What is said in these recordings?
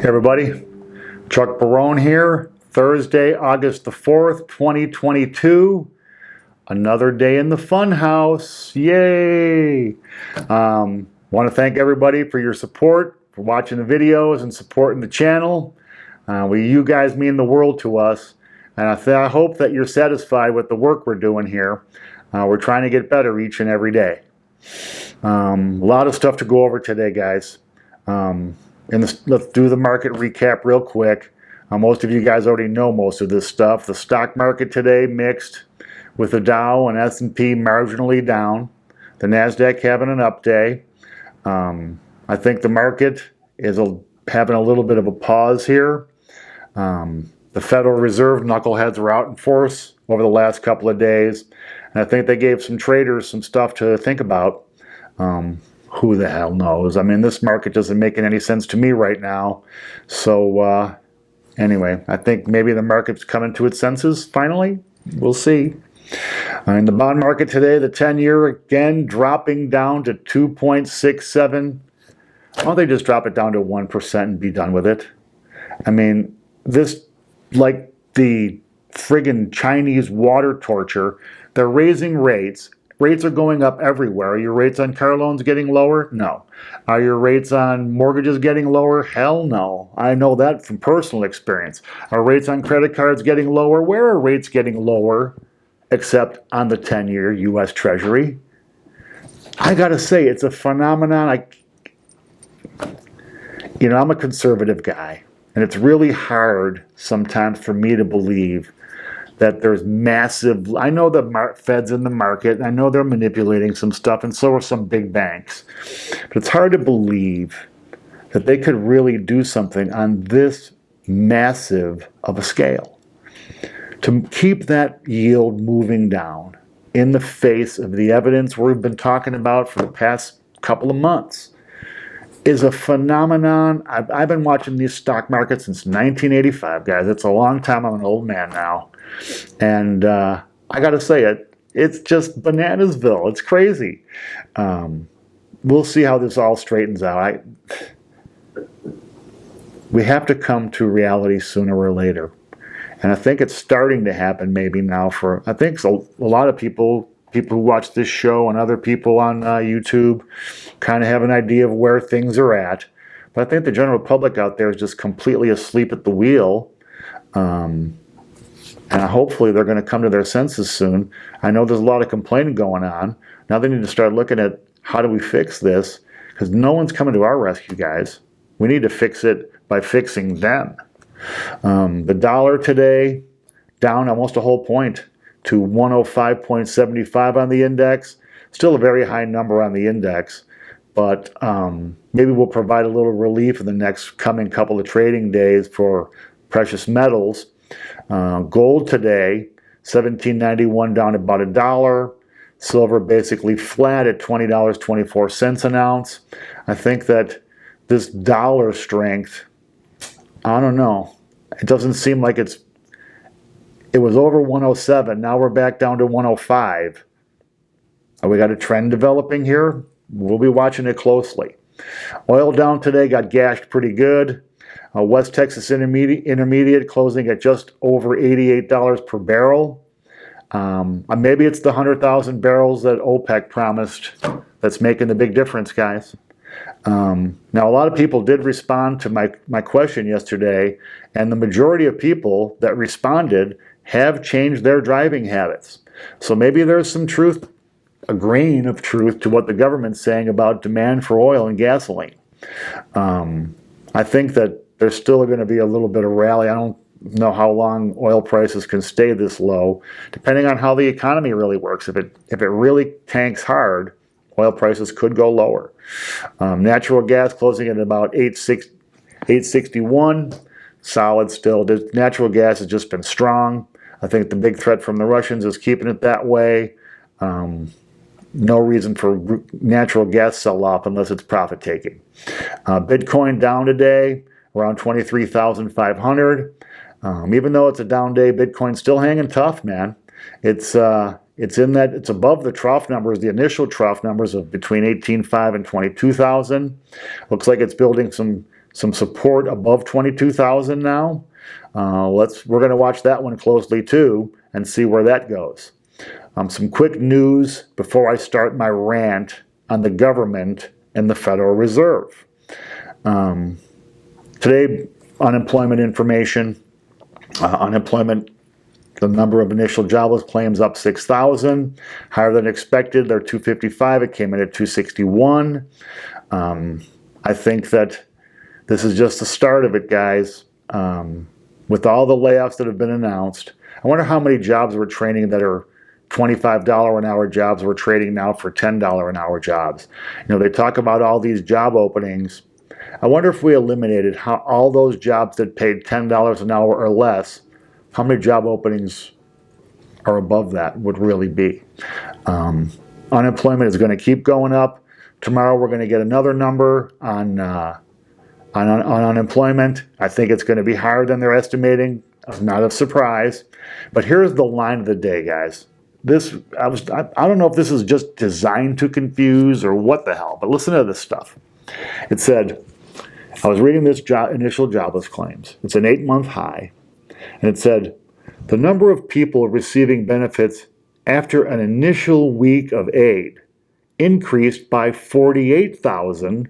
Hey everybody, Chuck Barone here, Thursday, August the 4th, 2022. Another day in the fun house, yay! Want to thank everybody for your support, for watching the videos and supporting the channel. You guys mean the world to us, and I hope that you're satisfied with the work we're doing here. We're trying to get better each and every day. A lot of stuff to go over today, guys. Let's do the market recap real quick. Most of you guys already know most of this stuff. The stock market today mixed, with the Dow and S&P marginally down. The NASDAQ having an up day. I think the market is having a little bit of a pause here. The Federal Reserve knuckleheads were out in force over the last couple of days. And I think they gave some traders some stuff to think about. Who the hell knows? I mean, this market doesn't make any sense to me right now. So anyway, I think maybe the market's coming to its senses finally. We'll see. In the bond market today, the 10-year again dropping down to 2.67. Why don't they just drop it down to 1% and be done with it? I mean, this, like the friggin' Chinese water torture, they're raising rates. Rates are going up everywhere. Are your rates on car loans getting lower? No. Are your rates on mortgages getting lower? Hell no. I know that from personal experience. Are rates on credit cards getting lower? Where are rates getting lower except on the 10-year U.S. Treasury? I gotta say, it's a phenomenon. I'm a conservative guy, and it's really hard sometimes for me to believe that there's massive, I know the Fed's in the market, and I know they're manipulating some stuff, and so are some big banks. But it's hard to believe that they could really do something on this massive of a scale. To keep that yield moving down in the face of the evidence we've been talking about for the past couple of months is a phenomenon. I've been watching these stock markets since 1985, guys. It's a long time. I'm an old man now. And I got to say it's just Bananasville. It's crazy. We'll see how this all straightens out. We have to come to reality sooner or later. And I think it's starting to happen maybe now I think a lot of people who watch this show and other people on YouTube kind of have an idea of where things are at. But I think the general public out there is just completely asleep at the wheel. And hopefully they're going to come to their senses soon. I know there's a lot of complaining going on. Now they need to start looking at how do we fix this, because no one's coming to our rescue, guys. We need to fix it by fixing them. The dollar today down almost a whole point to 105.75 on the index. Still a very high number on the index, but maybe we'll provide a little relief in the next coming couple of trading days for precious metals. Gold today, $17.91 down about $1. Silver basically flat at $20.24 an ounce. I think that this dollar strength, I don't know. It doesn't seem like it was over 107. Now we're back down to 105. We got a trend developing here. We'll be watching it closely. Oil down today, got gashed pretty good. West Texas Intermediate closing at just over $88 per barrel. Maybe it's the 100,000 barrels that OPEC promised that's making the big difference, guys. Now, a lot of people did respond to my question yesterday, and the majority of people that responded have changed their driving habits. So maybe there's some truth, a grain of truth to what the government's saying about demand for oil and gasoline. I think that there's still going to be a little bit of rally. I don't know how long oil prices can stay this low, depending on how the economy really works. If it really tanks hard, oil prices could go lower. Natural gas closing at about $8.61. Solid still. Natural gas has just been strong. I think the big threat from the Russians is keeping it that way. No reason for natural gas sell-off unless it's profit-taking. Bitcoin down today, around 23,500. Even though it's a down day, Bitcoin's still hanging tough, man. It's above the trough numbers, the initial trough numbers of between 18.5 and 22,000. Looks like it's building some some support above 22,000 now. We're going to watch that one closely too and see where that goes. Some quick news before I start my rant on the government and the Federal Reserve. Today, unemployment information. Unemployment, the number of initial jobless claims up 6,000, higher than expected. They're 255. It came in at 261. I think that this is just the start of it, guys. With all the layoffs that have been announced, I wonder how many jobs we're training that are $25 an hour jobs we're trading now for $10 an hour jobs. You know, they talk about all these job openings. I wonder if we eliminated all those jobs that paid $10 an hour or less, how many job openings are above that would really be. Unemployment is going to keep going up. Tomorrow we're going to get another number on unemployment. I think it's going to be higher than they're estimating. Not a surprise. But here's the line of the day, guys. I don't know if this is just designed to confuse or what the hell, but listen to this stuff. It said, I was reading this initial jobless claims. It's an 8-month high. And it said, the number of people receiving benefits after an initial week of aid increased by 48,000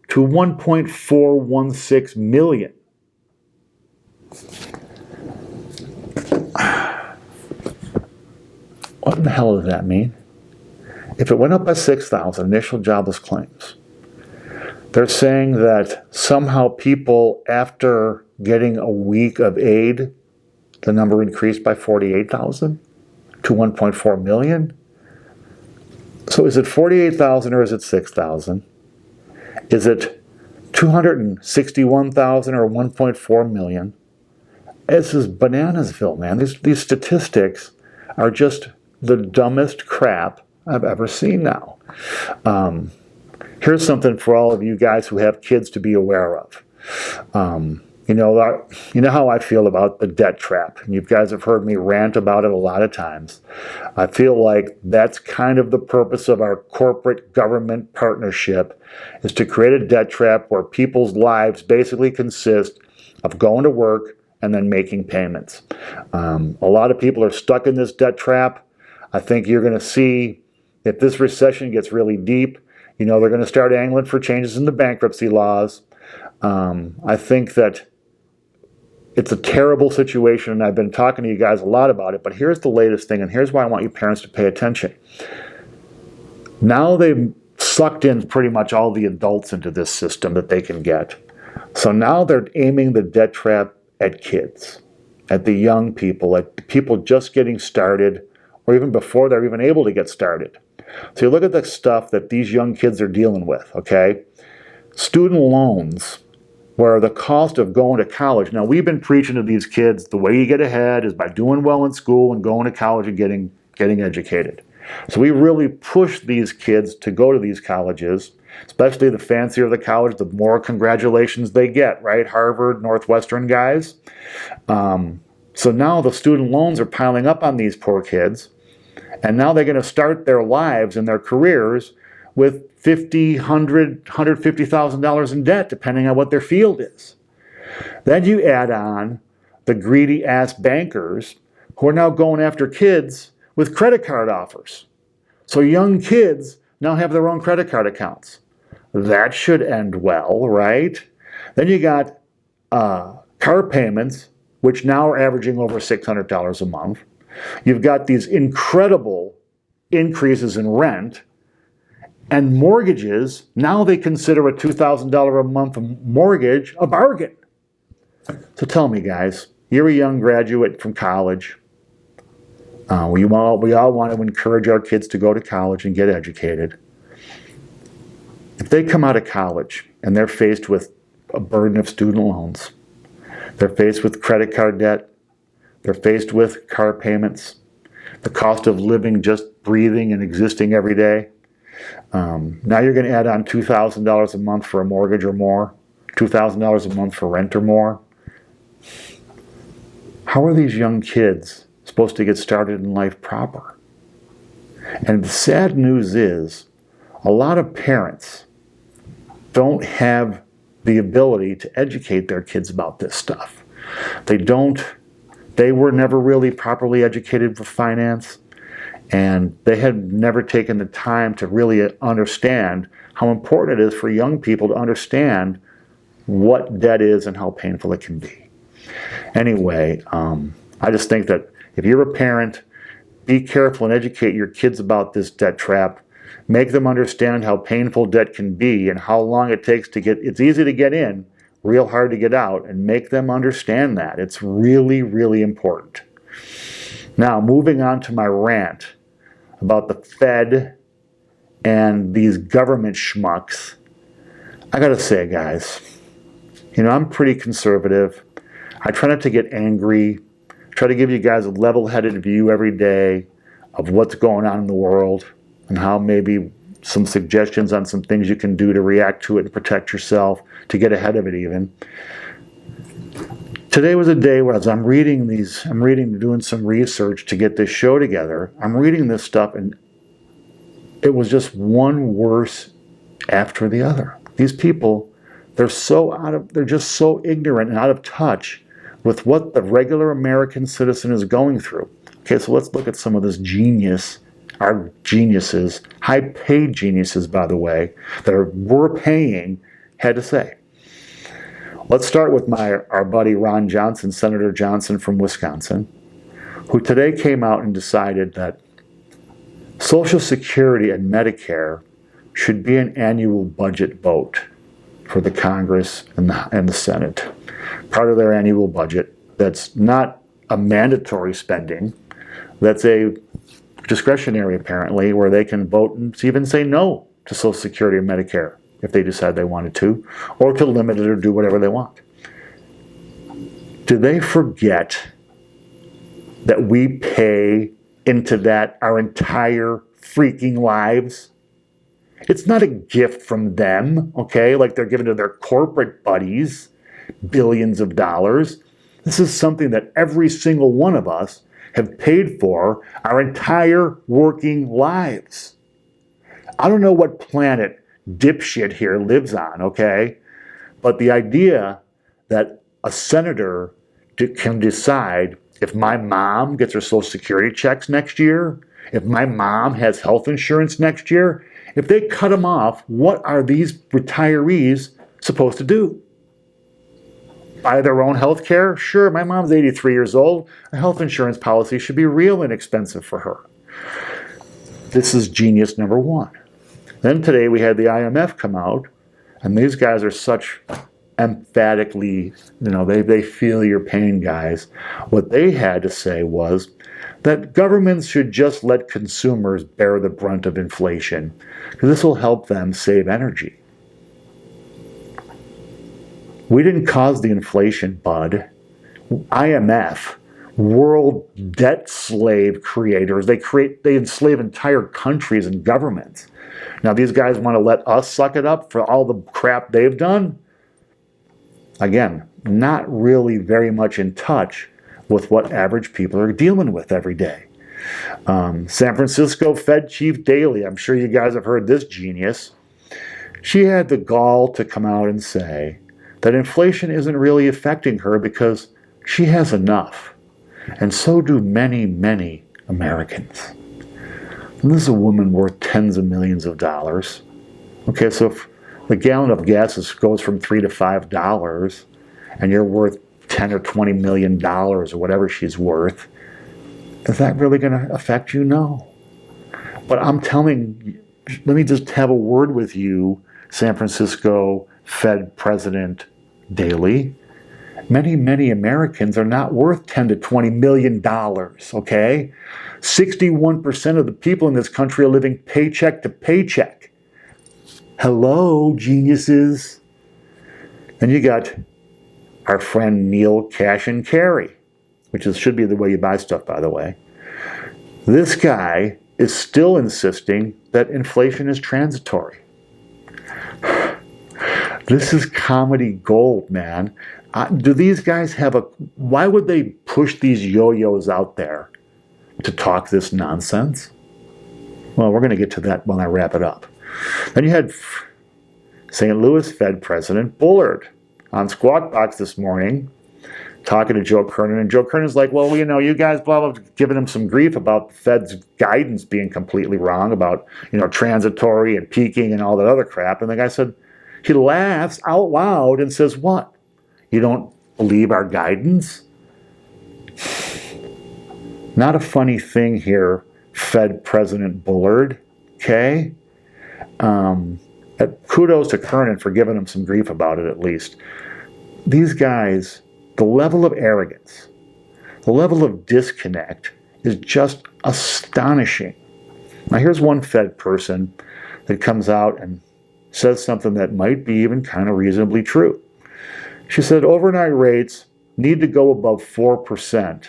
to 1.416 million. What in the hell does that mean? If it went up by 6,000 initial jobless claims, they're saying that somehow people, after getting a week of aid, the number increased by 48,000 to 1.4 million. So is it 48,000 or is it 6,000? Is it 261,000 or 1.4 million? This is Bananasville, man. These statistics are just the dumbest crap I've ever seen now. Here's something for all of you guys who have kids to be aware of. You know how I feel about the debt trap, and you guys have heard me rant about it a lot of times. I feel like that's kind of the purpose of our corporate government partnership, is to create a debt trap where people's lives basically consist of going to work and then making payments. A lot of people are stuck in this debt trap. I think you're going to see, if this recession gets really deep, they're going to start angling for changes in the bankruptcy laws. I think that it's a terrible situation, and I've been talking to you guys a lot about it, but here's the latest thing, and here's why I want you parents to pay attention. Now they've sucked in pretty much all the adults into this system that they can get. So now they're aiming the debt trap at kids, at the young people, at people just getting started, or even before they're even able to get started. So you look at the stuff that these young kids are dealing with, okay? Student loans, where the cost of going to college. Now, we've been preaching to these kids, the way you get ahead is by doing well in school and going to college and getting educated. So we really push these kids to go to these colleges, especially the fancier the college, the more congratulations they get, right? Harvard, Northwestern guys. So now the student loans are piling up on these poor kids, and now they're going to start their lives and their careers with $50,000, $100,000, $150,000 in debt, depending on what their field is. Then you add on the greedy-ass bankers who are now going after kids with credit card offers. So young kids now have their own credit card accounts. That should end well, right? Then you got car payments, which now are averaging over $600 a month. You've got these incredible increases in rent. And mortgages, now they consider a $2,000 a month mortgage a bargain. So tell me, guys, you're a young graduate from college. We all want to encourage our kids to go to college and get educated. If they come out of college and they're faced with a burden of student loans, they're faced with credit card debt, they're faced with car payments, the cost of living, just breathing and existing every day, now you're going to add on $2,000 a month for a mortgage or more, $2,000 a month for rent or more. How are these young kids supposed to get started in life proper? And the sad news is, a lot of parents don't have the ability to educate their kids about this stuff. They were never really properly educated with finance, and they had never taken the time to really understand how important it is for young people to understand what debt is and how painful it can be. Anyway, I just think that if you're a parent, be careful and educate your kids about this debt trap. Make them understand how painful debt can be and how long it takes to get, it's easy to get in, real hard to get out, and make them understand that. It's really, really important. Now, moving on to my rant about the Fed and these government schmucks. I gotta say, guys, I'm pretty conservative. I try not to get angry. I try to give you guys a level-headed view every day of what's going on in the world and how maybe some suggestions on some things you can do to react to it and protect yourself, to get ahead of it even. Today was a day where as I'm doing some research to get this show together, I'm reading this stuff and it was just one worse after the other. These people, they're just so ignorant and out of touch with what the regular American citizen is going through. Okay, so let's look at some of this genius, our geniuses, high-paid geniuses, by the way, that we're paying, had to say. Let's start with our buddy Ron Johnson, Senator Johnson from Wisconsin, who today came out and decided that Social Security and Medicare should be an annual budget vote for the Congress and the Senate. Part of their annual budget. That's not a mandatory spending. That's a discretionary, apparently, where they can vote and even say no to Social Security and Medicare if they decide they wanted to, or to limit it or do whatever they want. Do they forget that we pay into that our entire freaking lives? It's not a gift from them, okay, like they're giving to their corporate buddies billions of dollars. This is something that every single one of us have paid for our entire working lives. I don't know what planet dipshit here lives on, okay? But the idea that a senator can decide if my mom gets her Social Security checks next year, if my mom has health insurance next year, if they cut them off, what are these retirees supposed to do? Buy their own health care? Sure, my mom's 83 years old. A health insurance policy should be real inexpensive for her. This is genius number one. Then today we had the IMF come out, and these guys are such emphatically, they feel your pain, guys. What they had to say was that governments should just let consumers bear the brunt of inflation, because this will help them save energy. We didn't cause the inflation, bud. IMF, world debt slave creators, they enslave entire countries and governments. Now these guys want to let us suck it up for all the crap they've done? Again, not really very much in touch with what average people are dealing with every day. San Francisco Fed Chief Daley, I'm sure you guys have heard this genius. She had the gall to come out and say that inflation isn't really affecting her because she has enough. And so do many, many Americans. And this is a woman worth tens of millions of dollars. Okay, so if the gallon of gas goes from $3 to $5, and you're worth $10 or $20 million or whatever she's worth, is that really going to affect you? No. But I'm telling you, let me just have a word with you, San Francisco Fed President Daley. Many, many Americans are not worth $10 to $20 million, okay? 61% of the people in this country are living paycheck to paycheck. Hello, geniuses. Then you got our friend Neil Cash and Carry, which should be the way you buy stuff, by the way. This guy is still insisting that inflation is transitory. This is comedy gold, man. Do these guys why would they push these yo-yos out there to talk this nonsense? Well, we're going to get to that when I wrap it up. Then you had St. Louis Fed President Bullard on Squawk Box this morning, talking to Joe Kernan, and Joe Kernan's like, well, you know, you guys, blah, blah, giving him some grief about the Fed's guidance being completely wrong, about, you know, transitory and peaking and all that other crap. And the guy said, he laughs out loud and says, what? You don't believe our guidance? Not a funny thing here, Fed President Bullard, okay? Kudos to Kernan for giving him some grief about it, at least. These guys, the level of arrogance, the level of disconnect is just astonishing. Now, here's one Fed person that comes out and says something that might be even kind of reasonably true. She said overnight rates need to go above 4%,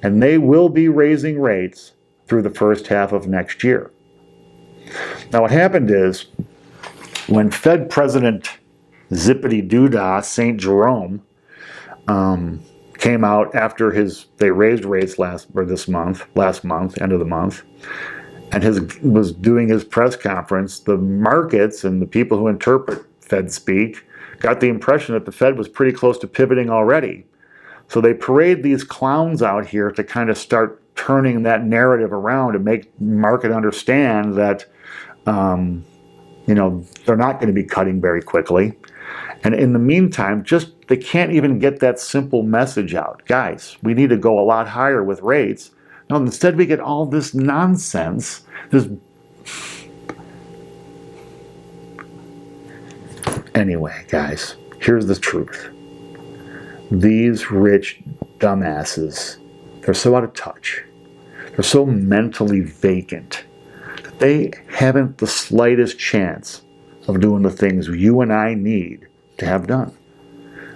and they will be raising rates through the first half of next year. Now, what happened is, when Fed President Zippity Doodah St. Jerome came out after they raised rates last month, end of the month, and was doing his press conference, the markets and the people who interpret Fed speak got the impression that the Fed was pretty close to pivoting already. So they parade these clowns out here to kind of start turning that narrative around and make the market understand that you know, they're not going to be cutting very quickly. And in the meantime, they can't even get that simple message out. Guys, we need to go a lot higher with rates. No, instead we get all this nonsense. Anyway, guys, here's the truth. These rich dumbasses, they're so out of touch. They're so mentally vacant. They haven't the slightest chance of doing the things you and I need to have done.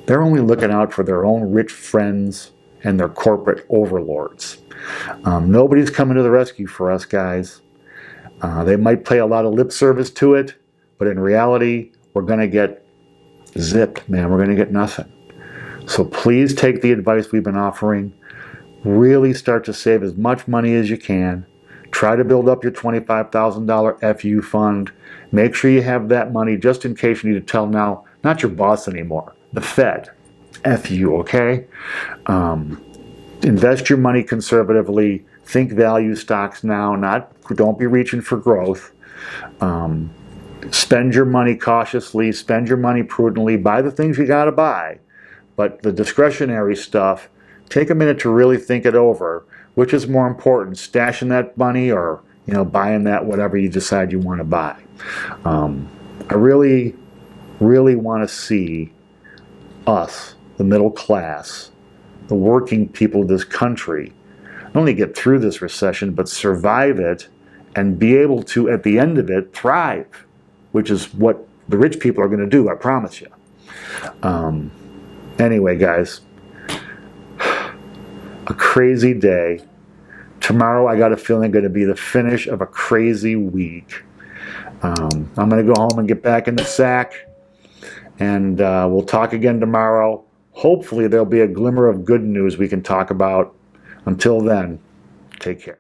They're only looking out for their own rich friends and their corporate overlords. Nobody's coming to the rescue for us, guys. They might play a lot of lip service to it, but in reality, we're going to get zipped, man. We're going to get nothing. So please take the advice we've been offering. Really start to save as much money as you can. Try to build up your $25,000 FU fund. Make sure you have that money just in case you need to tell not your boss anymore, the Fed. FU, okay? Invest your money conservatively. Think value stocks now. Don't be reaching for growth. Spend your money cautiously. Spend your money prudently. Buy the things you got to buy. But the discretionary stuff, take a minute to really think it over. Which is more important, stashing that money or, you know, buying that whatever you decide you want to buy? I really, really want to see us, the middle class, the working people of this country, not only get through this recession, but survive it and be able to, at the end of it, thrive, which is what the rich people are going to do, I promise you. Anyway, guys, a crazy day. Tomorrow, I got a feeling going to be the finish of a crazy week. I'm going to go home and get back in the sack, and we'll talk again tomorrow. Hopefully, there'll be a glimmer of good news we can talk about. Until then, take care.